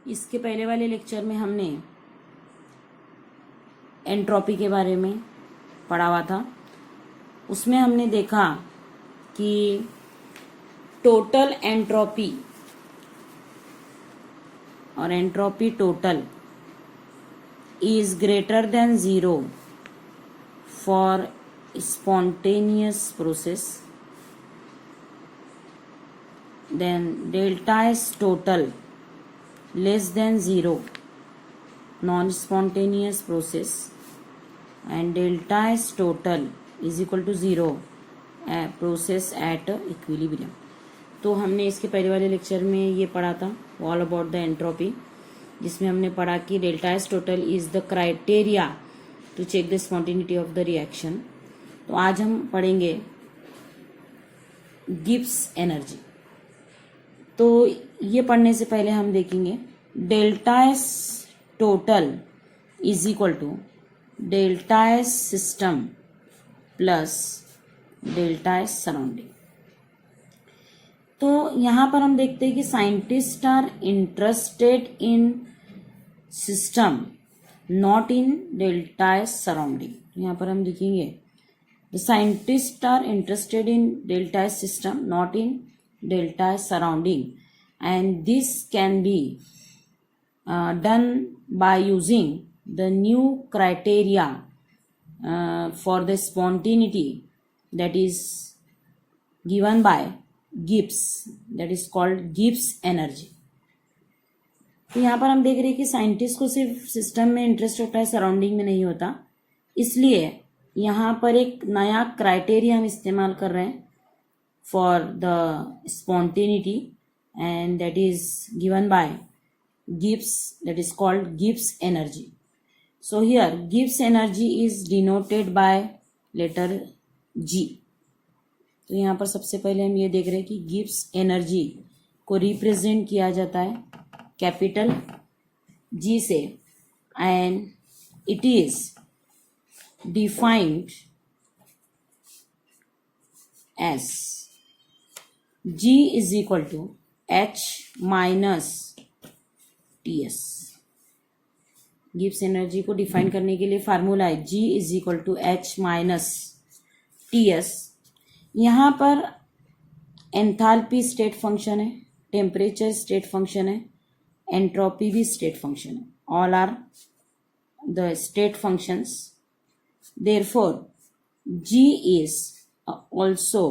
इसके पहले वाले लेक्चर में हमने एंट्रोपी के बारे में पढ़ा हुआ था। उसमें हमने देखा कि टोटल एंट्रोपी और entropy total is greater than 0 for spontaneous process, then delta S total less than 0 non-spontaneous process, and delta S total is equal to 0 process at equilibrium. तो हमने इसके पहले वाले लेक्चर में ये पढ़ा था ऑल अबाउट द एंट्रोपी, जिसमें हमने पढ़ा कि delta S total is the criteria to check the spontaneity of the reaction. तो आज हम पढ़ेंगे गिब्स एनर्जी। तो ये पढ़ने से पहले हम देखेंगे delta S total is equal to delta S system plus delta S surrounding. तो यहाँ पर हम देखते हैं कि scientist are interested in system not in delta S surrounding. यहाँ पर हम लिखेंगे the scientist are interested in delta S system not in delta S surrounding, and this can be done by using the new criteria for the spontaneity that is given by Gibbs, that is called Gibbs energy. तो यहाँ पर हम देख रहे हैं कि scientist को सिर्फ सिस्टम में इंटरेस्ट होता है, सराउंडिंग में नहीं होता। इसलिए यहाँ पर एक नया क्राइटेरिया हम इस्तेमाल कर रहे हैं for the spontaneity, and that is given by Gibbs, that is called Gibbs energy. So here Gibbs energy is denoted by letter G. तो यहाँ पर सबसे पहले हम ये देख रहे हैं कि गिब्स एनर्जी को रिप्रेजेंट किया जाता है कैपिटल जी से, and it is defined as G is equal to H minus T S. Gibbs energy को डिफाइन करने के लिए फार्मूला है G is equal to H minus T S. यहाँ पर एंथैल्पी स्टेट फंक्शन है, टेम्परेचर स्टेट फंक्शन है, entropy भी स्टेट फंक्शन है, all are the state functions. Therefore G is also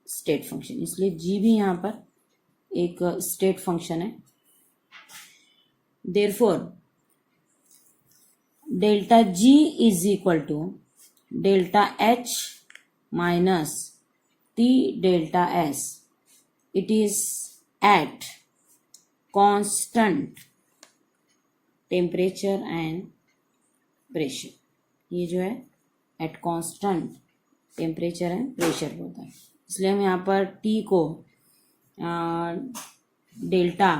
state function, इसलिए जी भी यहाँ पर एक स्टेट फंक्शन है। Therefore delta G is equal to delta H minus T delta S. It is at constant temperature and pressure. ये जो है at constant temperature and pressure होता है, इसलिए हम यहाँ पर T को डेल्टा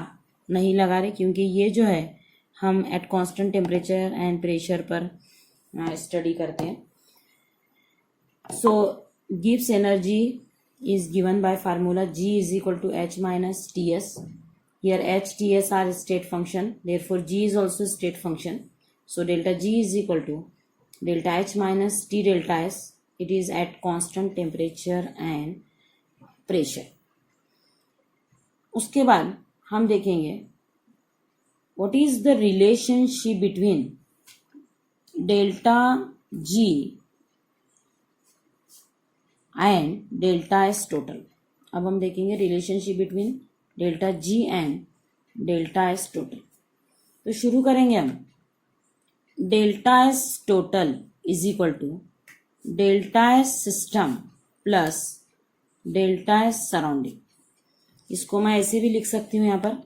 नहीं लगा रहे, क्योंकि ये जो है हम at constant temperature and pressure पर स्टडी करते हैं। So Gibbs energy is given by formula G is equal to H minus Ts. Here H, Ts are state function. Therefore, G is also state function. So, delta G is equal to delta H minus T delta S. It is at constant temperature and pressure. उसके बाद हम देखेंगे what is the relationship between delta G and delta S total. अब हम देखेंगे relationship between delta G and delta S total. तो शुरू करेंगे हम delta S total is equal to delta S system plus delta S surrounding. इसको मैं ऐसे भी लिख सकती हूँ यहाँ पर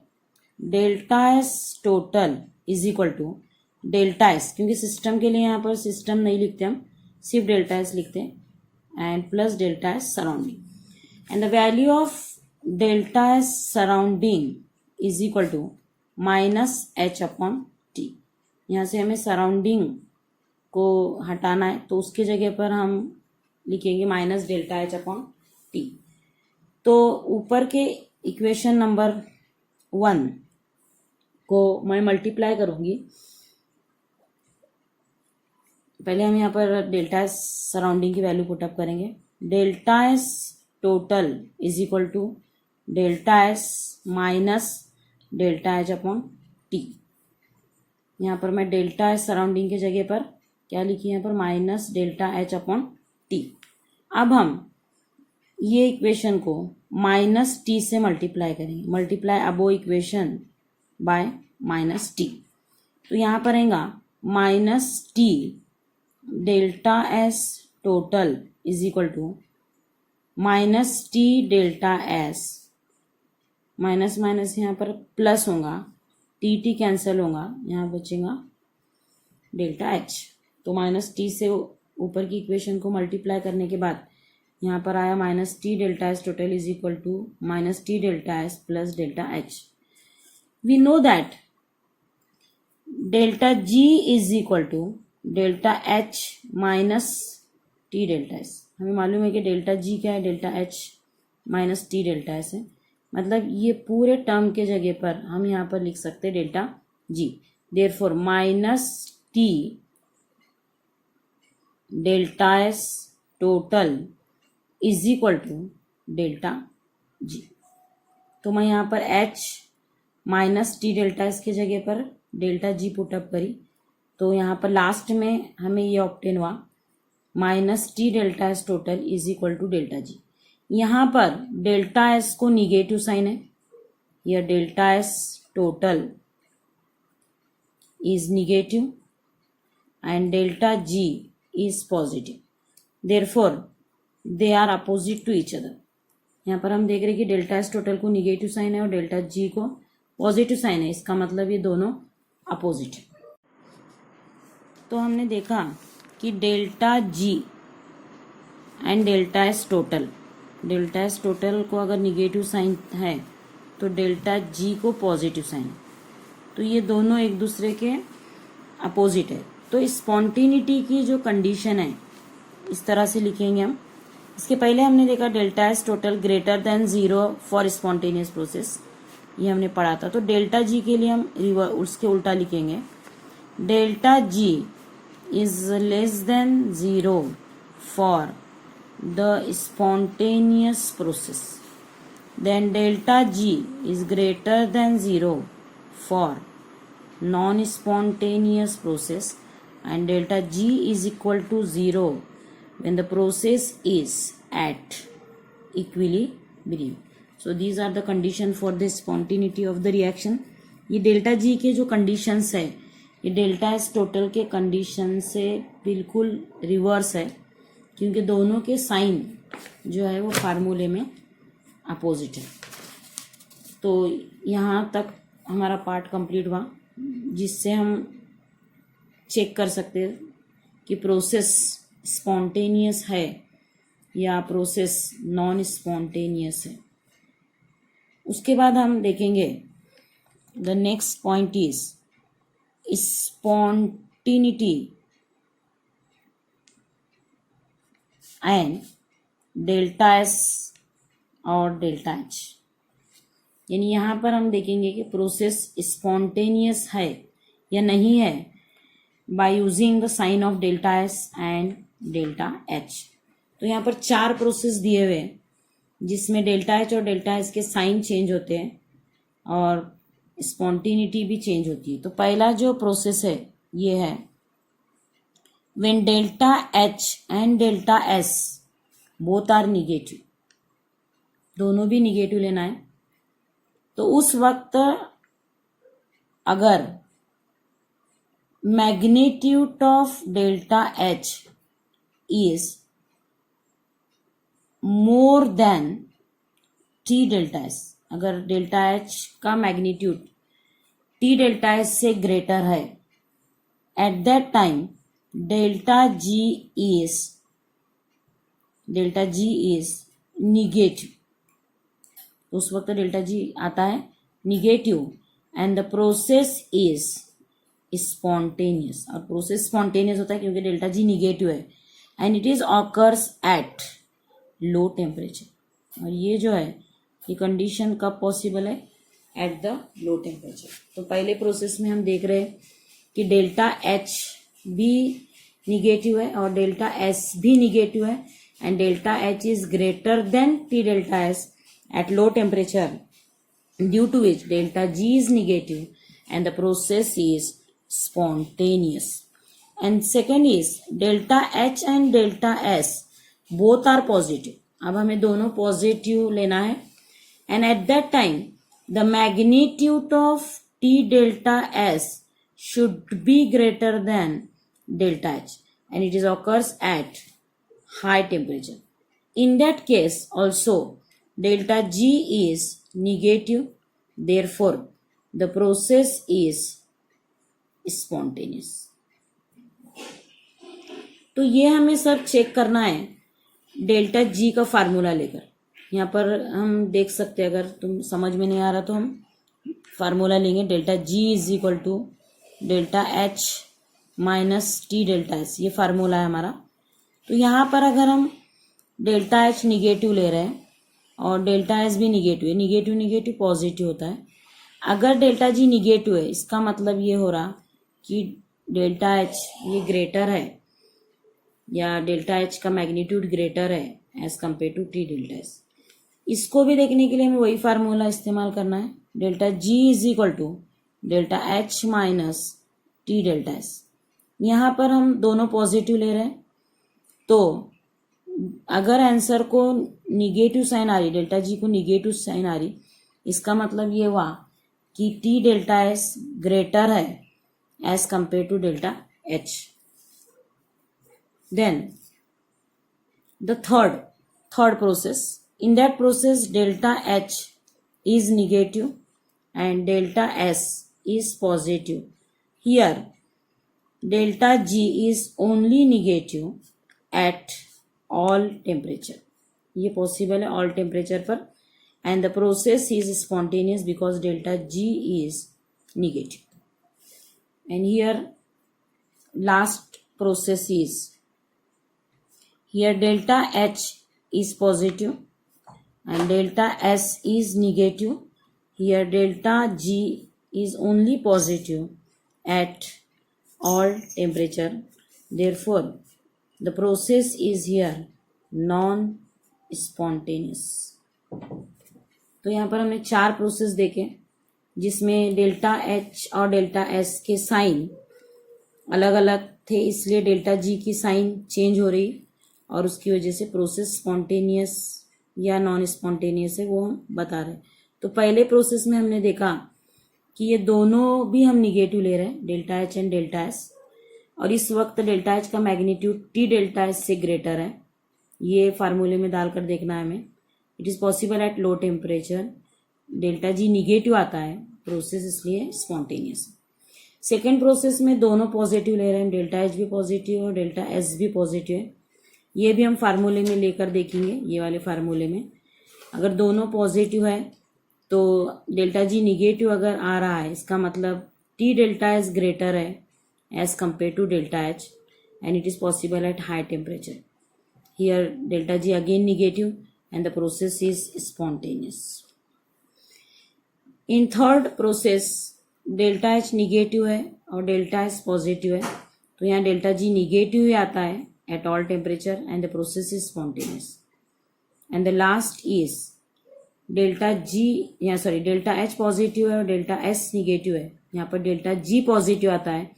delta S total is equal to delta S, क्योंकि सिस्टम के लिए यहाँ पर सिस्टम नहीं लिखते हम, सिर्फ डेल्टा एस लिखते हैं, and plus delta S surrounding, and the value of delta S surrounding is equal to minus H upon T। यहाँ से हमें सराउंडिंग को हटाना है, तो उसके जगह पर हम लिखेंगे minus delta H upon T। तो ऊपर के इक्वेशन नंबर 1 को मैं मल्टीप्लाई करूँगी। पहले हम यहाँ पर डेल्टा एस सराउंडिंग की वैल्यू पुटअप करेंगे। Delta S total is equal to delta S minus delta H upon T. यहाँ पर मैं डेल्टा एस सराउंडिंग की जगह पर क्या लिखी यहाँ पर minus delta H upon T. अब हम ये इक्वेशन को माइनस टी से मल्टीप्लाई करेंगे, multiply above equation by minus T. तो यहाँ पर आएगा minus T delta S total is equal to minus T delta S, minus minus यहाँ पर प्लस होगा, टी टी कैंसिल होगा, यहाँ बचेगा डेल्टा एच। तो माइनस टी से ऊपर की इक्वेशन को मल्टीप्लाई करने के बाद यहाँ पर आया minus T delta S total is equal to minus T delta S plus delta H. We know that delta G is equal to delta H minus T delta S. हमें मालूम है कि डेल्टा जी क्या है, delta H minus T delta S है। मतलब ये पूरे टर्म के जगह पर हम यहाँ पर लिख सकते हैं delta G. Therefore minus T delta S total is equal to delta G. तो मैं यहाँ पर H minus T delta S की जगह पर डेल्टा जी पुटअप करी, तो यहाँ पर लास्ट में हमें ये ऑब्टेन हुआ minus T delta S total is equal to delta G. यहाँ पर डेल्टा एस को निगेटिव साइन है, यह delta S total is negative and delta G is positive. Therefore, they are opposite to each other. यहाँ पर हम देख रहे हैं कि डेल्टा एस टोटल को निगेटिव साइन है और डेल्टा जी को पॉजिटिव साइन है। इसका मतलब ये दोनों अपोजिट है। तो हमने देखा कि delta G and delta S total, delta S total को अगर निगेटिव साइन है तो डेल्टा जी को पॉजिटिव साइन है, तो ये दोनों एक दूसरे के अपोजिट है। तो स्पॉन्टेनिटी की जो कंडीशन है इस तरह से लिखेंगे हम। इसके पहले हमने देखा delta S total greater than zero for spontaneous process, ये हमने पढ़ा था। तो डेल्टा जी के लिए हम उसके उल्टा लिखेंगे, delta G is less than zero for the spontaneous process, then delta G is greater than zero for non-spontaneous process and delta G is equal to 0 when the process is at equilibrium. So these are the condition for the spontaneity of the reaction. ये delta G के जो conditions है ये delta S total के condition से बिल्कुल reverse है, क्योंकि दोनों के साइन जो है वो फार्मूले में अपोजिट है। तो यहाँ तक हमारा पार्ट कंप्लीट हुआ, जिससे हम चेक कर सकते हैं कि प्रोसेस स्पॉन्टेनियस है या प्रोसेस नॉन स्पॉन्टेनियस है। उसके बाद हम देखेंगे the next point is spontaneity and delta S और डेल्टा एच। यानी यहाँ पर हम देखेंगे कि प्रोसेस स्पॉन्टेनियस है या नहीं है by using the sign of delta S and delta H. तो यहाँ पर 4 प्रोसेस दिए हुए हैं जिसमें डेल्टा एच और डेल्टा एस के साइन चेंज होते हैं और स्पॉन्टेनिटी भी चेंज होती है। तो पहला जो प्रोसेस है ये है when delta H and delta S both are negative, दोनों भी निगेटिव लेना है। तो उस वक्त अगर magnitude of delta H is more than T delta S, अगर डेल्टा एच का मैग्नीट्यूड टी डेल्टा एस से ग्रेटर है, at that time delta G is negative. उस वक्त डेल्टा जी आता है negative and the process is spontaneous, और process spontaneous होता है क्योंकि डेल्टा जी निगेटिव है and it is occurs at low temperature. और ये जो है ये कंडीशन कब पॉसिबल है, एट द लो टेम्परेचर। तो पहले प्रोसेस में हम देख रहे हैं कि डेल्टा एच भी निगेटिव है और डेल्टा एस भी निगेटिव है and delta H is greater then T delta S at low temperature, due to which delta G is negative and the process is spontaneous. And second is delta H and delta S both are positive. अब हमें दोनों positive लेना है and at that time the magnitude of T delta S should be greater than delta H and it is occurs at high temperature. In that case also delta G is negative, therefore the process is spontaneous. तो ये हमें सब check करना है delta जी का formula लेकर। यहाँ पर हम देख सकते हैं, अगर तुम समझ में नहीं आ रहा तो हम फार्मूला लेंगे। Delta G is equal to delta H minus T delta S, ये फार्मूला है हमारा। तो यहाँ पर अगर हम डेल्टा एच निगेटिव ले रहे हैं और डेल्टा एस भी निगेटिव है, निगेटिव निगेटिव पॉजिटिव होता है। अगर डेल्टा जी निगेटिव है इसका मतलब ये हो रहा कि डेल्टा एच ये ग्रेटर है या डेल्टा एच का मैग्नीट्यूड ग्रेटर है as compare to T delta S. इसको भी देखने के लिए हमें वही फार्मूला इस्तेमाल करना है। Delta G is equal to delta H minus T delta S. यहाँ पर हम दोनों पॉजिटिव ले रहे हैं, तो अगर आंसर को निगेटिव साइन आ रही, डेल्टा जी को निगेटिव साइन आ रही, इसका मतलब ये हुआ कि टी डेल्टा एस ग्रेटर है as compare to delta H. Then the third process, in that process delta H is negative and delta S is positive. Here delta G is only negative at all temperature, ये possible है all temperature पर, and the process is spontaneous because delta G is negative. And here last process is, here delta H is positive and delta S is negative. Here delta G is only positive eight all temperature, therefore the process is here non-spontaneous। तो यहाँ पर हमने 4 process देखे जिसमें delta H और delta S के sign अलग अलग थे, इसलिए डेल्टा जी की साइन चेंज हो रही और उसकी वजह से प्रोसेस स्पॉन्टेनियस या नॉन स्पॉन्टेनियस है वो हम बता रहे। तो पहले प्रोसेस में हमने देखा कि ये दोनों भी हम निगेटिव ले रहे हैं, delta H and delta S, और इस वक्त डेल्टा एच का मैग्नीट्यूड टी डेल्टा एस से ग्रेटर है। ये फार्मूले में डालकर देखना है हमें। It is possible at low temperature, delta G negative आता है, प्रोसेस इसलिए स्पॉन्टेनियस। सेकेंड प्रोसेस में दोनों पॉजिटिव ले रहे हैं, डेल्टा एच भी पॉजिटिव और डेल्टा एस भी पॉजिटिव है। ये भी हम फार्मूले में लेकर देखेंगे। ये वाले फार्मूले में अगर दोनों पॉजिटिव है तो डेल्टा जी निगेटिव अगर आ रहा है इसका मतलब टी डेल्टा एस ग्रेटर है as compared to delta H and it is possible at high temperature. Here delta G again negative and the process is spontaneous. In third process delta H negative है और delta S positive है, तो यहाँ delta G negative ही आता है at all temperature and the process is spontaneous. And the last is delta H positive है और delta S negative है, यहाँ पर delta G positive आता है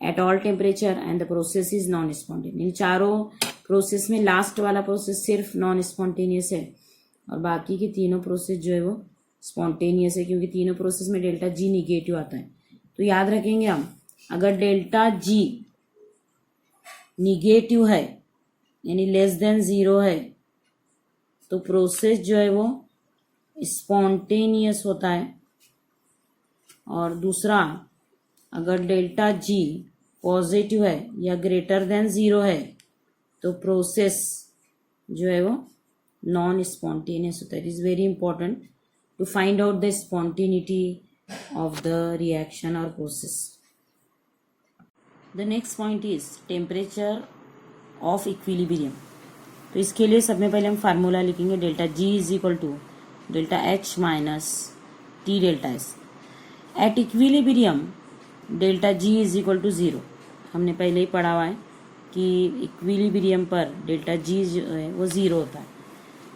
at all temperature and the process is non spontaneous. इन चारों प्रोसेस में लास्ट वाला प्रोसेस सिर्फ नॉन स्पॉन्टेनियस है और बाकी के तीनों प्रोसेस जो है वो स्पॉन्टेनियस है, क्योंकि तीनों प्रोसेस में डेल्टा जी निगेटिव आता है। तो याद रखेंगे हम, अगर डेल्टा जी निगेटिव है यानी लेस देन 0 है तो प्रोसेस जो है वो स्पॉन्टेनियस होता है, और दूसरा अगर डेल्टा जी पॉजिटिव है या ग्रेटर देन 0 है तो प्रोसेस जो है वो नॉन स्पॉन्टेनियस होता है। It is very important to find out the spontaneity of the reaction और process. The next point is temperature of equilibrium. तो इसके लिए सब में पहले हम फार्मूला लिखेंगे, delta G is equal to delta H minus T delta S at equilibrium delta G is equal to zero. हमने पहले ही पढ़ा हुआ है कि इक्विलिब्रियम पर डेल्टा जी जो है वो ज़ीरो होता है।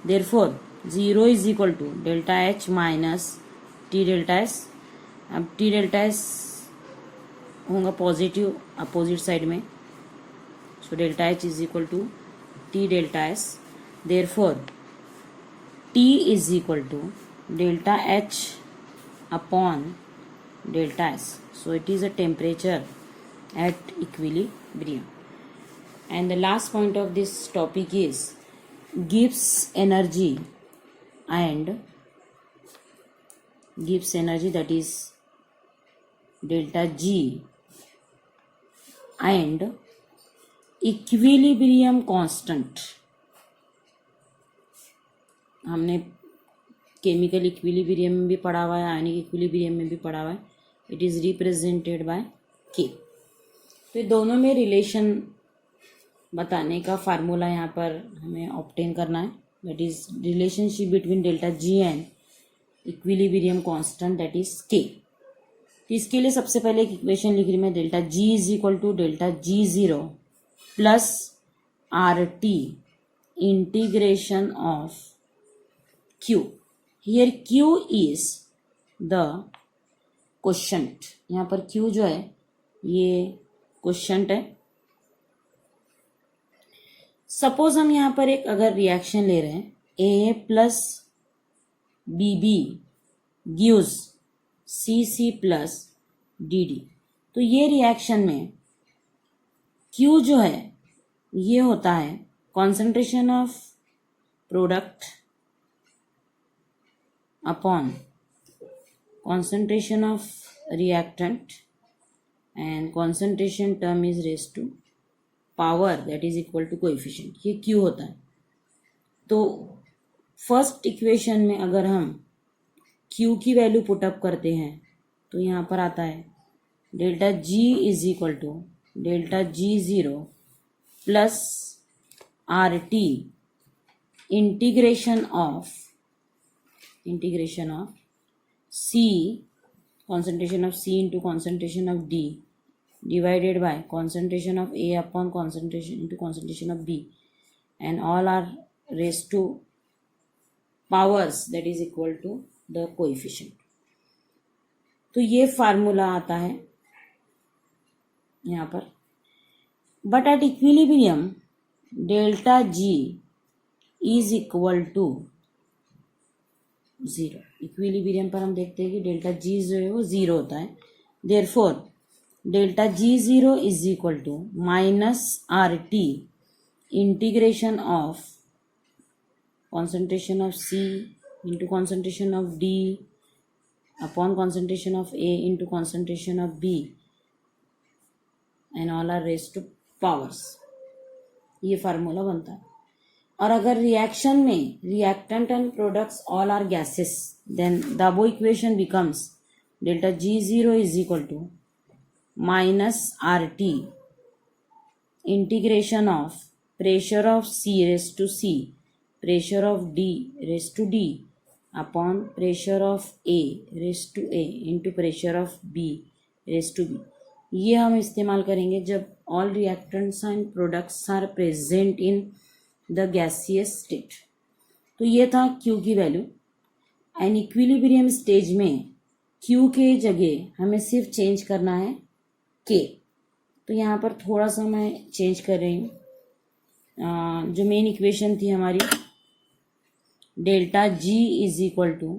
Therefore zero is equal to delta H minus T delta S. अब टी डेल्टा एस होगा पॉजिटिव अपोजिट साइड में, so delta H is equal to T delta S. Therefore T is equal to delta H upon delta S. So it is a temperature at equilibrium. And the last point of this topic is Gibbs energy that is delta G and equilibrium constant. हमने chemical equilibrium में भी पढ़ा हुआ है, ionic equilibrium में भी पढ़ा हुआ है। इट इज़ रिप्रेजेंटेड बाय के। तो दोनों में रिलेशन बताने का फार्मूला यहाँ पर हमें ऑब्टेन करना है, that is relationship between delta G and equilibrium constant that is के। तो इसके लिए सबसे पहले एक इक्वेशन लिख रही मैं, delta G is equal to delta G zero plus R T integration of Q. Here Q is the quotient. यहाँ पर Q जो है ये क्वोशंट है। सपोज हम यहाँ पर एक अगर रिएक्शन ले रहे हैं, A plus B B gives C C plus D D. तो ये रिएक्शन में Q जो है ये होता है concentration of product upon concentration of reactant, and concentration term is raised to power that is equal to coefficient. ये Q होता है। तो फर्स्ट इक्वेशन में अगर हम Q की वैल्यू पुटअप करते हैं तो यहाँ पर आता है delta G is equal to delta G zero plus R T integration of C, concentration of C into concentration of D divided by concentration of A upon concentration into concentration of B, and all are raised to powers that is equal to the coefficient. तो ये formula आता है यहाँ पर। But at equilibrium delta G is equal to zero. Equilibrium पर हम देखते हैं कि डेल्टा जी जो है वो ज़ीरो होता है। Therefore delta G zero is equal to minus R T integration of concentration of C into concentration of D upon concentration of A into concentration of B, and all are raised to powers. ये formula बनता है। और अगर reaction में reactant and products all are gases, then the above equation becomes delta G zero is equal to minus R T integration of pressure of C raise to C, pressure of D raise to D upon pressure of A raise to A into pressure of B raise to B. ये हम इस्तेमाल करेंगे जब all reactants and products are present in the gaseous state. तो ये था Q की value. And equilibrium stage में Q के जगह हमें सिर्फ चेंज करना है K। तो यहाँ पर थोड़ा सा मैं चेंज कर रही हूँ। जो मेन इक्वेशन थी हमारी delta G is equal to,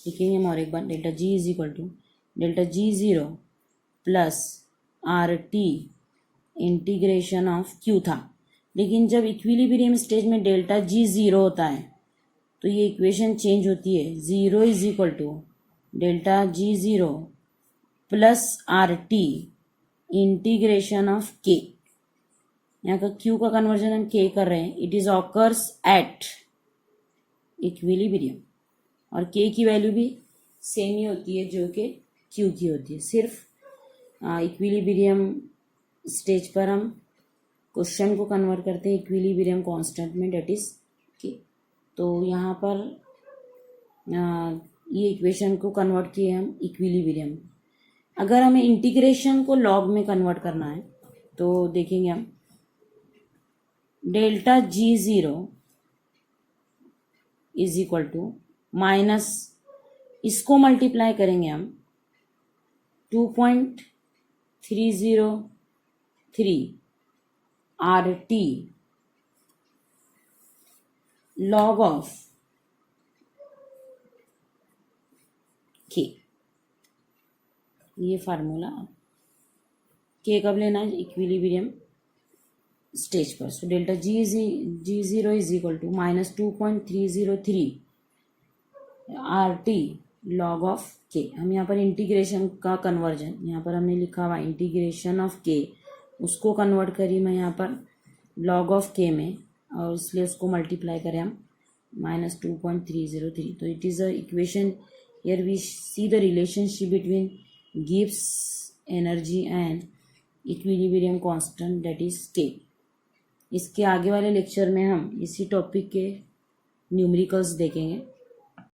लिखेंगे हम और एक बार, delta G is equal to delta G zero plus R T integration of Q था। लेकिन जब इक्विलिब्रियम स्टेज में डेल्टा जी ज़ीरो होता है तो ये इक्वेशन चेंज होती है। Zero is equal to delta G zero plus R T integration of K. यहाँ का Q का कन्वर्जन हम K कर रहे हैं। It is occurs at equilibrium, और K की वैल्यू भी सेम ही होती है जो कि Q की होती है। सिर्फ इक्विलिब्रियम स्टेज पर हम क्वेश्चन को कन्वर्ट करते हैं इक्विलिब्रियम कांस्टेंट में, डेट इज के। तो यहाँ पर ये इक्वेशन को कन्वर्ट किए हम इक्विलिब्रियम। अगर हमें इंटीग्रेशन को लॉग में कन्वर्ट करना है तो देखेंगे हम delta G0 is equal to minus, इसको मल्टीप्लाई करेंगे हम 2.303 RT log ऑफ K। ये फार्मूला K कब लेना है, इक्विलिब्रियम स्टेज पर। So delta G0 is equal to minus 2.303 RT log of K। हम यहाँ पर इंटीग्रेशन का कन्वर्जन, यहाँ पर हमने लिखा हुआ इंटीग्रेशन ऑफ K, उसको कन्वर्ट करी मैं यहाँ पर लॉग ऑफ K में, और इसलिए उसको मल्टीप्लाई करें हम माइनस 2.303। तो it is a equation, here we see the relationship between Gibbs energy and equilibrium constant that is K। इसके आगे वाले लेक्चर में हम इसी टॉपिक के न्यूमेरिकल्स देखेंगे।